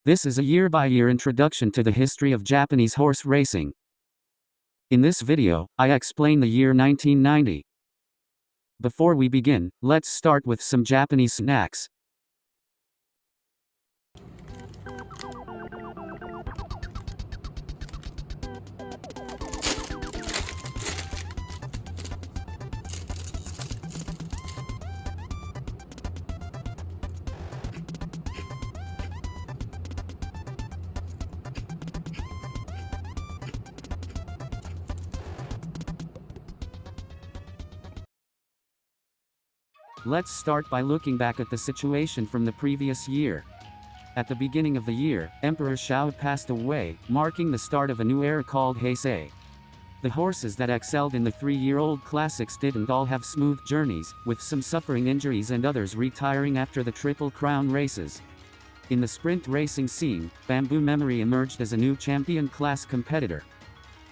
This is a year-by-year introduction to the history of Japanese horse racing. In this video, I explain the year 1990. Before we begin, let's start with some Japanese snacks. Let's start by looking back at the situation from the previous year. At the beginning of the year, Emperor Shao passed away, marking the start of a new era called Heisei. The horses that excelled in the 3-year-old classics didn't all have smooth journeys, with some suffering injuries and others retiring after the Triple Crown races. In the sprint racing scene, Bamboo Memory emerged as a new champion class competitor.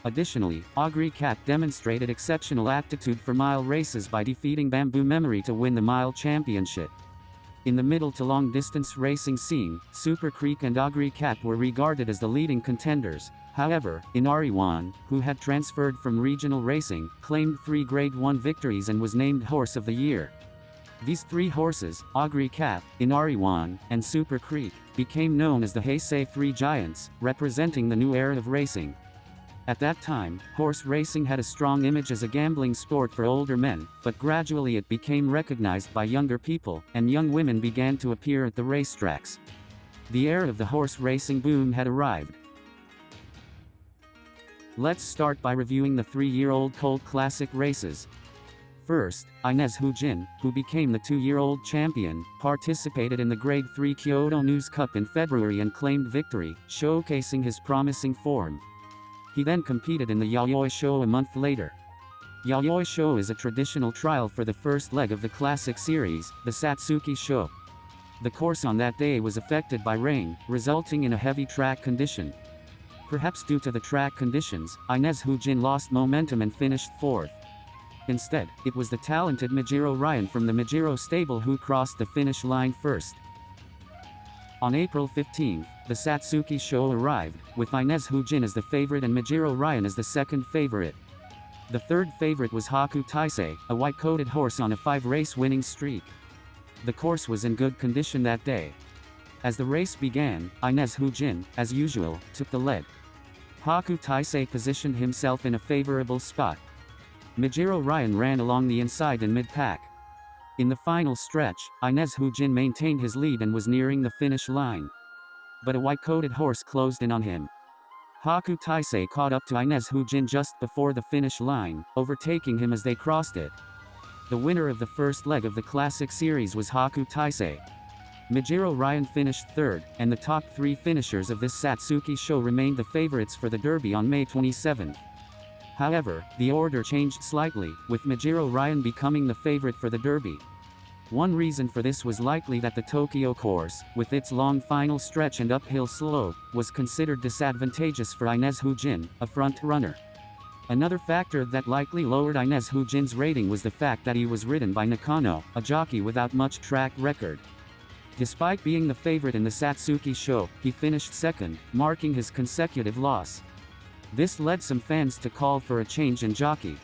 Additionally, Agri Cat demonstrated exceptional aptitude for mile races by defeating Bamboo Memory to win the mile championship. In the middle to long distance racing scene, Super Creek and Agri Cat were regarded as the leading contenders. However, Inari-wan, who had transferred from regional racing, claimed 3 Grade 1 victories and was named Horse of the Year. These 3 horses, Agri Cat, Inari-wan, and Super Creek, became known as the Heisei 3 Giants, representing the new era of racing. At that time, horse racing had a strong image as a gambling sport for older men, but gradually it became recognized by younger people, and young women began to appear at the racetracks. The era of the horse racing boom had arrived. Let's start by reviewing the 3-year-old Colt Classic races. First, Inez Hujin, who became the 2-year-old champion, participated in the Grade 3 Kyoto News Cup in February and claimed victory, showcasing his promising form. He then competed in the Yayoi Show a month later. Yayoi Show is a traditional trial for the first leg of the classic series, the Satsuki Show. The course on that day was affected by rain, resulting in a heavy track condition. Perhaps due to the track conditions, Inez Hujin lost momentum and finished 4th. Instead, it was the talented Majiro Ryan from the Majiro stable who crossed the finish line first. On April 15, the Satsuki Show arrived, with Inez Hujin as the favorite and Majiro Ryan as the second favorite. The third favorite was Haku Taisei, a white-coated horse on a 5-race winning streak. The course was in good condition that day. As the race began, Inez Hujin, as usual, took the lead. Haku Taisei positioned himself in a favorable spot. Majiro Ryan ran along the inside in mid-pack. In the final stretch, Inez Hujin maintained his lead and was nearing the finish line. But a white-coated horse closed in on him. Haku Taisei caught up to Inez Hujin just before the finish line, overtaking him as they crossed it. The winner of the first leg of the Classic Series was Haku Taisei. Majiro Ryan finished 3rd, and the top 3 finishers of this Satsuki Show remained the favorites for the Derby on May 27. However, the order changed slightly, with Majiro Ryan becoming the favorite for the Derby. One reason for this was likely that the Tokyo course, with its long final stretch and uphill slope, was considered disadvantageous for Inez Hujin, a front runner. Another factor that likely lowered Inez Hujin's rating was the fact that he was ridden by Nakano, a jockey without much track record. Despite being the favorite in the Satsuki Show, he finished 2nd, marking his consecutive loss. This led some fans to call for a change in jockey.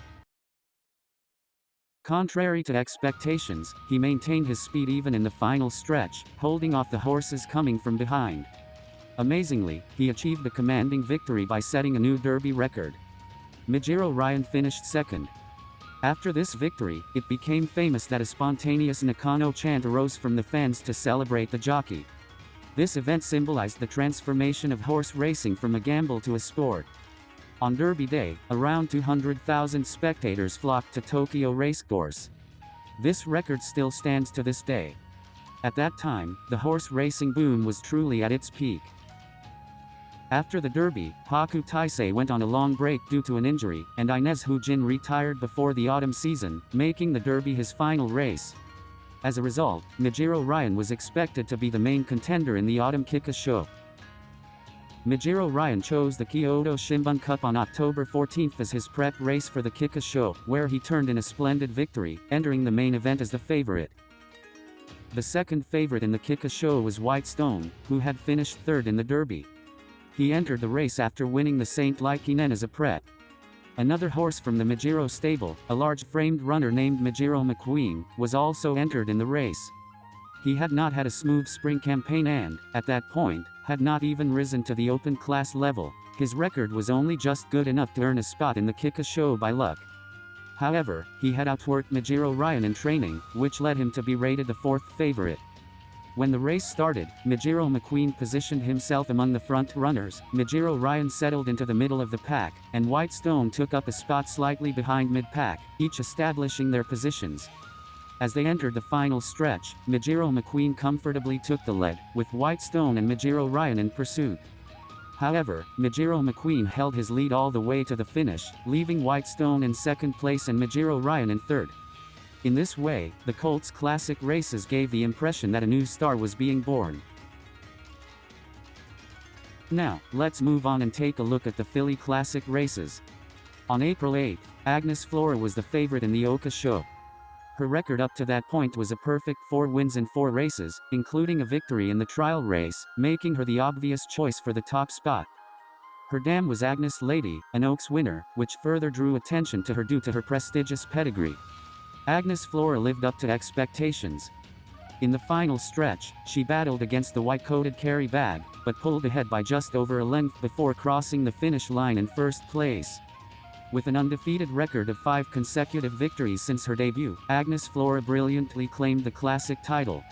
Contrary to expectations, he maintained his speed even in the final stretch, holding off the horses coming from behind. Amazingly, he achieved a commanding victory by setting a new Derby record. Majiro Ryan finished 2nd. After this victory, it became famous that a spontaneous Nakano chant arose from the fans to celebrate the jockey. This event symbolized the transformation of horse racing from a gamble to a sport. On Derby Day, around 200,000 spectators flocked to Tokyo Racecourse. This record still stands to this day. At that time, the horse racing boom was truly at its peak. After the Derby, Haku Taisei went on a long break due to an injury, and Inez Hujin retired before the autumn season, making the Derby his final race. As a result, Majiro Ryan was expected to be the main contender in the autumn Kika Show. Majiro Ryan chose the Kyoto Shimbun Cup on October 14 as his prep race for the Kika Show, where he turned in a splendid victory, entering the main event as the favorite. The second favorite in the Kikka was Whitestone, who had finished third in the Derby. He entered the race after winning the St. Laikinen as a prep. Another horse from the Majiro stable, a large-framed runner named Majiro McQueen, was also entered in the race. He had not had a smooth spring campaign and, at that point, had not even risen to the open class level. His record was only just good enough to earn a spot in the Kikka by luck. However, he had outworked Majiro Ryan in training, which led him to be rated the fourth favorite. When the race started, Majiro McQueen positioned himself among the front runners, Majiro Ryan settled into the middle of the pack, and Whitestone took up a spot slightly behind mid-pack, each establishing their positions. As they entered the final stretch, Majiro McQueen comfortably took the lead, with Whitestone and Majiro Ryan in pursuit. However, Majiro McQueen held his lead all the way to the finish, leaving Whitestone in second place and Majiro Ryan in third. In this way, the Colts Classic races gave the impression that a new star was being born. Now, let's move on and take a look at the Philly Classic races. On April 8, Agnes Flora was the favorite in the Oka Show. Her record up to that point was a perfect 4 wins in 4 races, including a victory in the trial race, making her the obvious choice for the top spot. Her dam was Agnes Lady, an Oaks winner, which further drew attention to her due to her prestigious pedigree. Agnes Flora lived up to expectations. In the final stretch, she battled against the white-coated Carrie Bag, but pulled ahead by just over a length before crossing the finish line in first place. With an undefeated record of 5 consecutive victories since her debut, Agnes Flora brilliantly claimed the classic title.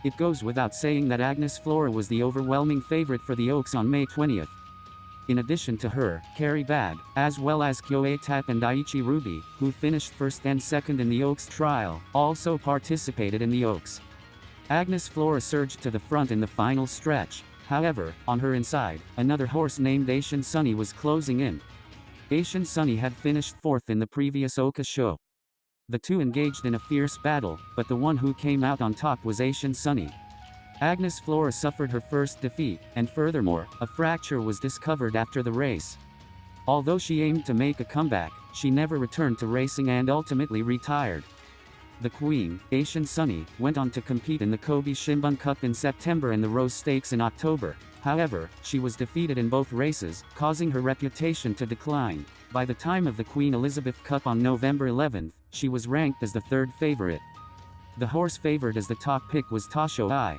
It goes without saying that Agnes Flora was the overwhelming favorite for the Oaks on May 20th. In addition to her, Carrie Bag, as well as Kyoei Tap and Daiichi Ruby, who finished first and second in the Oaks trial, also participated in the Oaks. Agnes Flora surged to the front in the final stretch. However, on her inside, another horse named Asian Sunny was closing in. Asian Sunny had finished fourth in the previous Oka Show. The two engaged in a fierce battle, but the one who came out on top was Asian Sunny. Agnes Flora suffered her first defeat, and furthermore, a fracture was discovered after the race. Although she aimed to make a comeback, she never returned to racing and ultimately retired. The Queen, Asian Sunny, went on to compete in the Kobe Shimbun Cup in September and the Rose Stakes in October. However, she was defeated in both races, causing her reputation to decline. By the time of the Queen Elizabeth Cup on November 11, she was ranked as the third favorite. The horse favored as the top pick was Tasho I.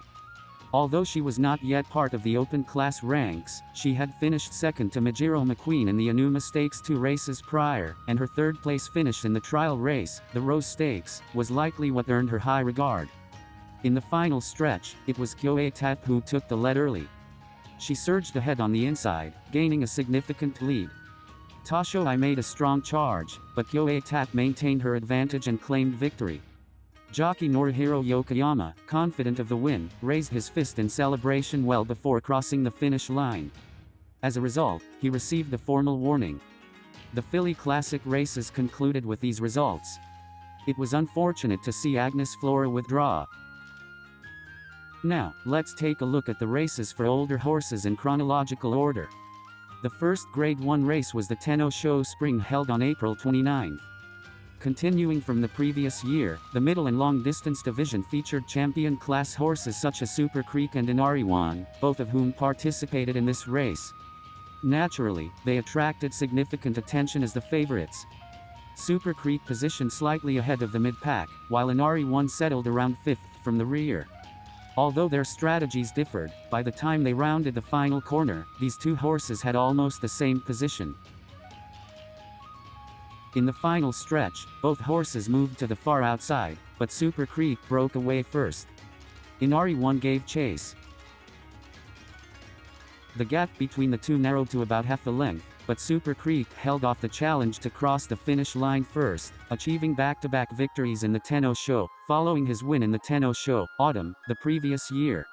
Although she was not yet part of the open class ranks, she had finished second to Majiro McQueen in the Anuma Stakes 2 races prior, and her third place finish in the trial race, the Rose Stakes, was likely what earned her high regard. In the final stretch, it was Kyoei Tap who took the lead early. She surged ahead on the inside, gaining a significant lead. Tasho I made a strong charge, but Kyoei Tap maintained her advantage and claimed victory. Jockey Norihiro Yokoyama, confident of the win, raised his fist in celebration well before crossing the finish line. As a result, he received a formal warning. The Philly Classic races concluded with these results. It was unfortunate to see Agnes Flora withdraw. Now, let's take a look at the races for older horses in chronological order. The first Grade 1 race was the Tenno Show Spring held on April 29. Continuing from the previous year, the middle and long distance division featured champion class horses such as Super Creek and Inari One, both of whom participated in this race. Naturally, they attracted significant attention as the favorites. Super Creek positioned slightly ahead of the mid-pack, while Inari One settled around 5th from the rear. Although their strategies differed, by the time they rounded the final corner, these two horses had almost the same position. In the final stretch, both horses moved to the far outside, but Super Creek broke away first. Inari One gave chase. The gap between the two narrowed to about half a length, but Super Creek held off the challenge to cross the finish line first, achieving back-to-back victories in the Tenno Show, following his win in the Tenno Show, Autumn, the previous year.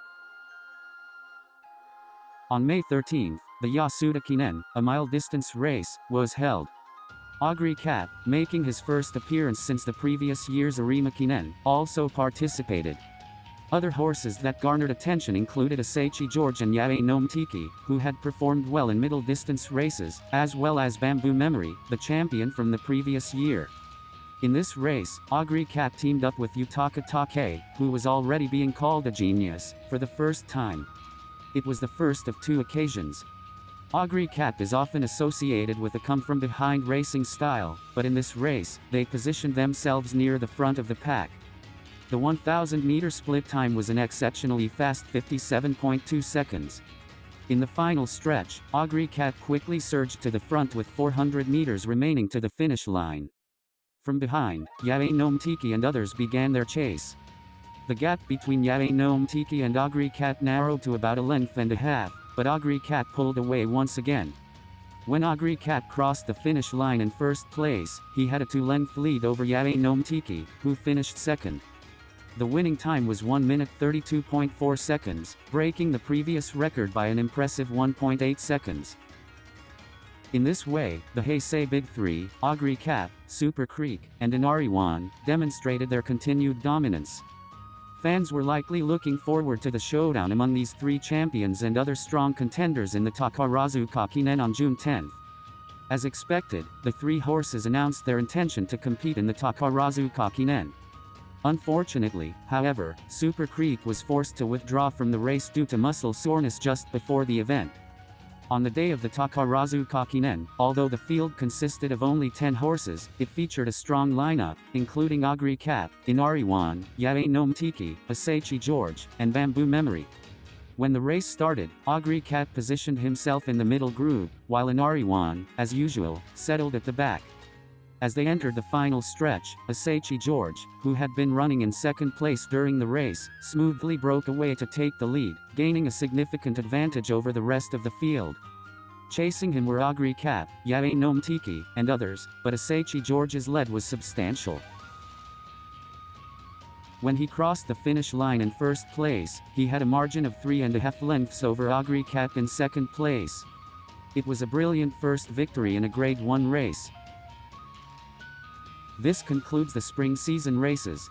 On May 13, the Yasuda Kinen, a mile-distance race, was held. Agri Cat, making his first appearance since the previous year's Arima Kinen, also participated. Other horses that garnered attention included Asachi George and Yae no Mtiki, who had performed well in middle-distance races, as well as Bamboo Memory, the champion from the previous year. In this race, Agri Cat teamed up with Yutaka Take, who was already being called a genius, for the first time. It was the first of two occasions. Agri Cat is often associated with a come-from-behind racing style, but in this race, they positioned themselves near the front of the pack. The 1,000-meter split time was an exceptionally fast 57.2 seconds. In the final stretch, Agri Cat quickly surged to the front with 400 meters remaining to the finish line. From behind, Yae no Mtiki and others began their chase. The gap between Yae no Mtiki and Agri Cat narrowed to about a length and a half, but Agri Cat pulled away once again. When Agri Cat crossed the finish line in first place, he had a 2-length lead over Yae no Mtiki, who finished second. The winning time was 1 minute 32.4 seconds, breaking the previous record by an impressive 1.8 seconds. In this way, the Heisei Big Three, Agri Cat, Super Creek, and Inari One, demonstrated their continued dominance. Fans were likely looking forward to the showdown among these three champions and other strong contenders in the Takarazu Kakinen on June 10. As expected, the three horses announced their intention to compete in the Takarazu Kakinen. Unfortunately, however, Super Creek was forced to withdraw from the race due to muscle soreness just before the event. On the day of the Takarazu Kakinen, although the field consisted of only 10 horses, it featured a strong lineup, including Agri Cat, Inari One, Yae no Mtiki, Asachi George, and Bamboo Memory. When the race started, Agri Cat positioned himself in the middle group, while Inari One, as usual, settled at the back. As they entered the final stretch, Asachi George, who had been running in second place during the race, smoothly broke away to take the lead, gaining a significant advantage over the rest of the field. Chasing him were Agri Cat, Yae no Mtiki, and others, but Asachi George's lead was substantial. When he crossed the finish line in first place, he had a margin of 3.5 lengths over Agri Cat in second place. It was a brilliant first victory in a Grade 1 race. This concludes the spring season races.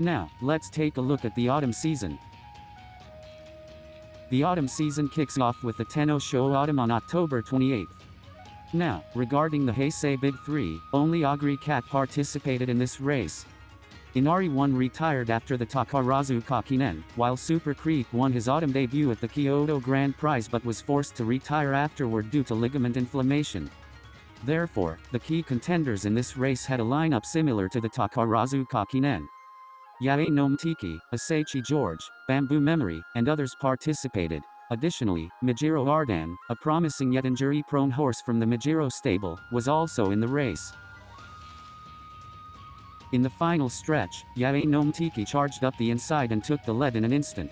Now, let's take a look at the autumn season. The autumn season kicks off with the Tenno Sho Autumn on October 28. Now, regarding the Heisei Big Three, only Agri Cat participated in this race. Inari One retired after the Takarazu Kakinen, while Super Creek won his autumn debut at the Kyoto Grand Prize but was forced to retire afterward due to ligament inflammation. Therefore, the key contenders in this race had a lineup similar to the Takarazu Kakinen. Yae no Mtiki, Asachi George, Bamboo Memory, and others participated. Additionally, Majiro Ardan, a promising yet injury-prone horse from the Majiro stable, was also in the race. In the final stretch, Yae no Mtiki charged up the inside and took the lead in an instant.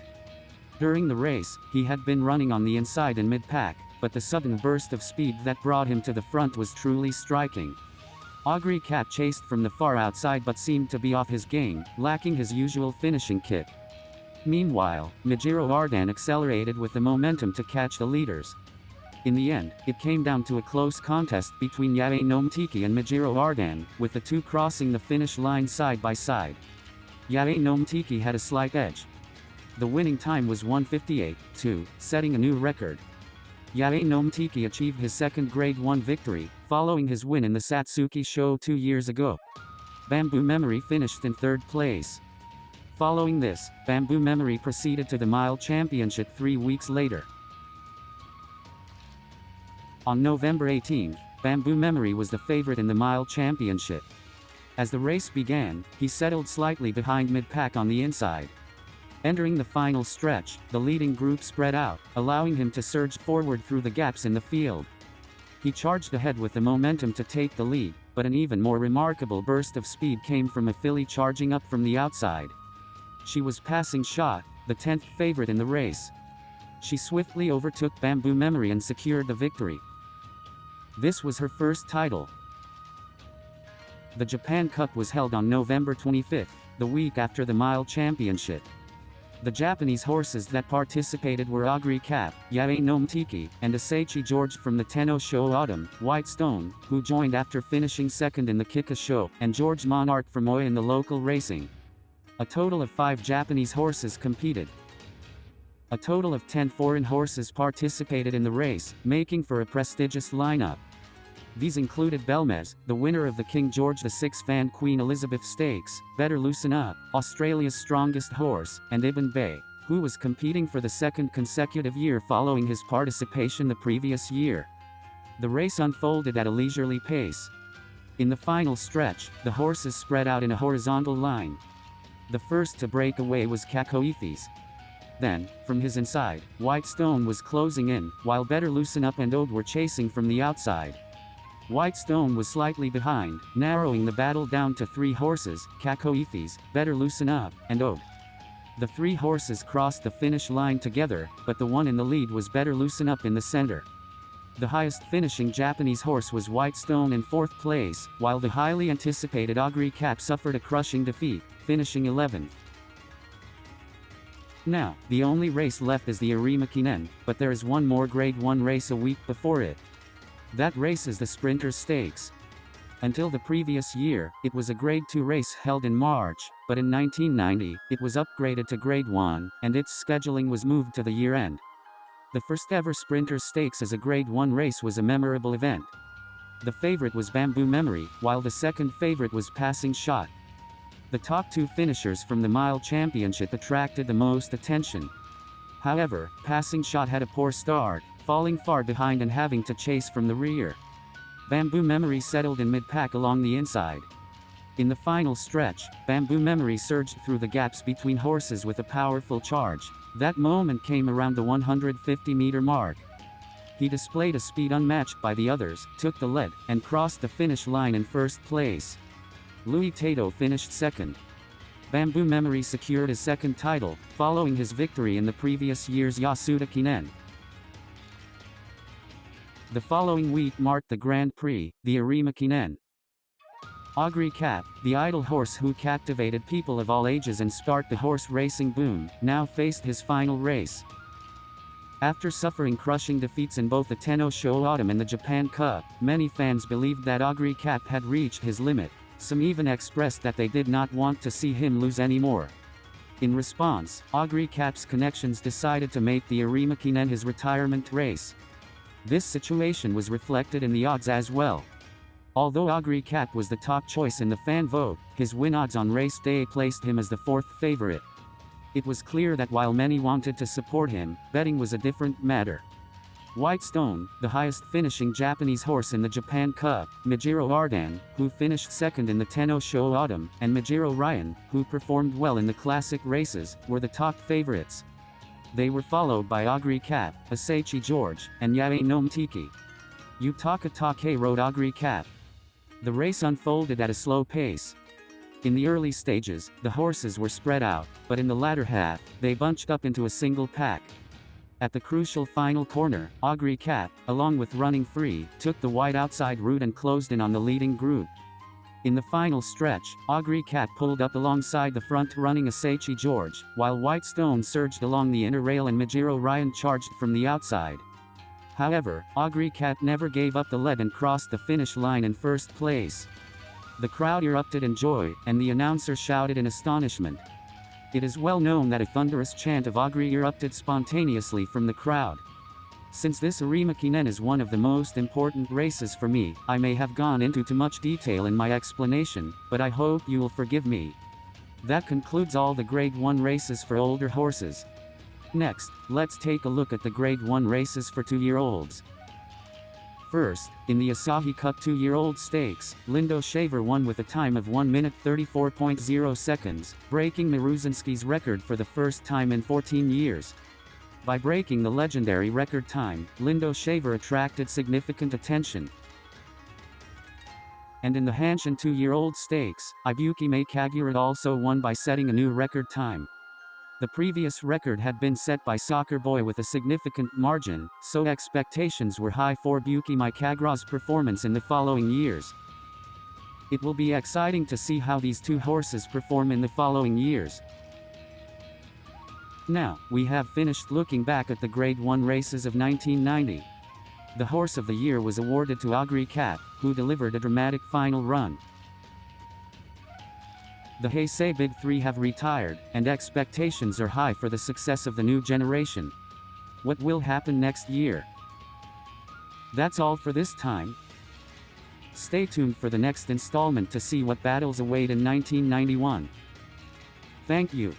During the race, he had been running on the inside in mid-pack, but the sudden burst of speed that brought him to the front was truly striking. Agri Cat chased from the far outside but seemed to be off his game, lacking his usual finishing kick. Meanwhile, Majiro Ardan accelerated with the momentum to catch the leaders. In the end, it came down to a close contest between Yae no Mtiki and Majiro Ardan, with the two crossing the finish line side by side. Yae no Mtiki had a slight edge. The winning time was 1:58.2, setting a new record. Yae no Mtiki achieved his second Grade 1 victory, following his win in the Satsuki Show 2 years ago. Bamboo Memory finished in third place. Following this, Bamboo Memory proceeded to the Mile Championship 3 weeks later. On November 18, Bamboo Memory was the favorite in the Mile Championship. As the race began, he settled slightly behind mid-pack on the inside. Entering the final stretch, the leading group spread out, allowing him to surge forward through the gaps in the field. He charged ahead with the momentum to take the lead, but an even more remarkable burst of speed came from a filly charging up from the outside. She was Passing Shot, the 10th favorite in the race. She swiftly overtook Bamboo Memory and secured the victory. This was her first title. The Japan Cup was held on November 25, the week after the Mile Championship. The Japanese horses that participated were Agri Cat, Yae no Mtiki, and Asachi George from the Tenno Sho Autumn, White Stone, who joined after finishing second in the Kika Show, and George Monarch from Oi in the local racing. A total of 5 Japanese horses competed. A total of 10 foreign horses participated in the race, making for a prestigious lineup. These included Belmez, the winner of the King George VI Fan Queen Elizabeth Stakes, Better Loosen Up, Australia's strongest horse, and Ibn Bay, who was competing for the second consecutive year following his participation the previous year. The race unfolded at a leisurely pace. In the final stretch, the horses spread out in a horizontal line. The first to break away was Cacoethes. Then, from his inside, White Stone was closing in, while Better Loosen Up and Ode were chasing from the outside. White Stone was slightly behind, narrowing the battle down to 3 horses, Cacoethes, Better Loosen Up, and Ode. The 3 horses crossed the finish line together, but the one in the lead was Better Loosen Up in the center. The highest finishing Japanese horse was White Stone in 4th place, while the highly anticipated Agri Cap suffered a crushing defeat, finishing 11th. Now, the only race left is the Arimakinen, but there is one more Grade 1 race a week before it. That race is the Sprinters Stakes. Until the previous year, it was a Grade 2 race held in March, but in 1990, it was upgraded to Grade 1, and its scheduling was moved to the year-end. The first ever Sprinters Stakes as a Grade 1 race was a memorable event. The favorite was Bamboo Memory, while the second favorite was Passing Shot. The top 2 finishers from the Mile Championship attracted the most attention. However, Passing Shot had a poor start, falling far behind and having to chase from the rear. Bamboo Memory settled in mid-pack along the inside. In the final stretch, Bamboo Memory surged through the gaps between horses with a powerful charge. That moment came around the 150-meter mark. He displayed a speed unmatched by the others, took the lead, and crossed the finish line in first place. Louis Tato finished second. Bamboo Memory secured his second title, following his victory in the previous year's Yasuda Kinen. The following week marked the Grand Prix, the Arimakinen. Agri Cap, the idle horse who captivated people of all ages and sparked the horse racing boom, now faced his final race. After suffering crushing defeats in both the Tenno Sho Autumn and the Japan Cup, many fans believed that Agri Cap had reached his limit. Some even expressed that they did not want to see him lose anymore. In response, Agri Cap's connections decided to make the Arimakinen his retirement race. This situation was reflected in the odds as well. Although Agri Cap was the top choice in the fan vote, his win odds on race day placed him as the 4th favorite. It was clear that while many wanted to support him, betting was a different matter. White Stone, the highest finishing Japanese horse in the Japan Cup, Majiro Ardan, who finished second in the Tenno Sho Autumn, and Majiro Ryan, who performed well in the classic races, were the top favorites. They were followed by Agri Cap, Asachi George, and Yae no Mtiki. Yutaka Take rode Agri Cap. The race unfolded at a slow pace. In the early stages, the horses were spread out, but in the latter half, they bunched up into a single pack. At the crucial final corner, Agri Cap, along with Running Free, took the wide outside route and closed in on the leading group. In the final stretch, Agri Cap pulled up alongside the front-running Asachi George, while White Stone surged along the inner rail and Majiro Ryan charged from the outside. However, Agri Cap never gave up the lead and crossed the finish line in first place. The crowd erupted in joy, and the announcer shouted in astonishment. It is well known that a thunderous chant of Agri erupted spontaneously from the crowd. Since this Arimakinen is one of the most important races for me, I may have gone into too much detail in my explanation, but I hope you will forgive me. That concludes all the Grade 1 races for older horses. Next, let's take a look at the Grade 1 races for 2-year-olds. First, in the Asahi Cup 2-year-old stakes, Lindo Shaver won with a time of 1 minute 34.0 seconds, breaking Maruzinski's record for the first time in 14 years. By breaking the legendary record time, Lindo Shaver attracted significant attention. And in the Hanshin 2-year-old stakes, Ibuki Mai Kagura also won by setting a new record time. The previous record had been set by Soccer Boy with a significant margin, so expectations were high for Ibuki Mai Kagura's performance in the following years. It will be exciting to see how these two horses perform in the following years. Now, we have finished looking back at the Grade 1 races of 1990. The Horse of the Year was awarded to Agri Cap, who delivered a dramatic final run. The Heisei Big Three have retired, and expectations are high for the success of the new generation. What will happen next year? That's all for this time. Stay tuned for the next installment to see what battles await in 1991. Thank you.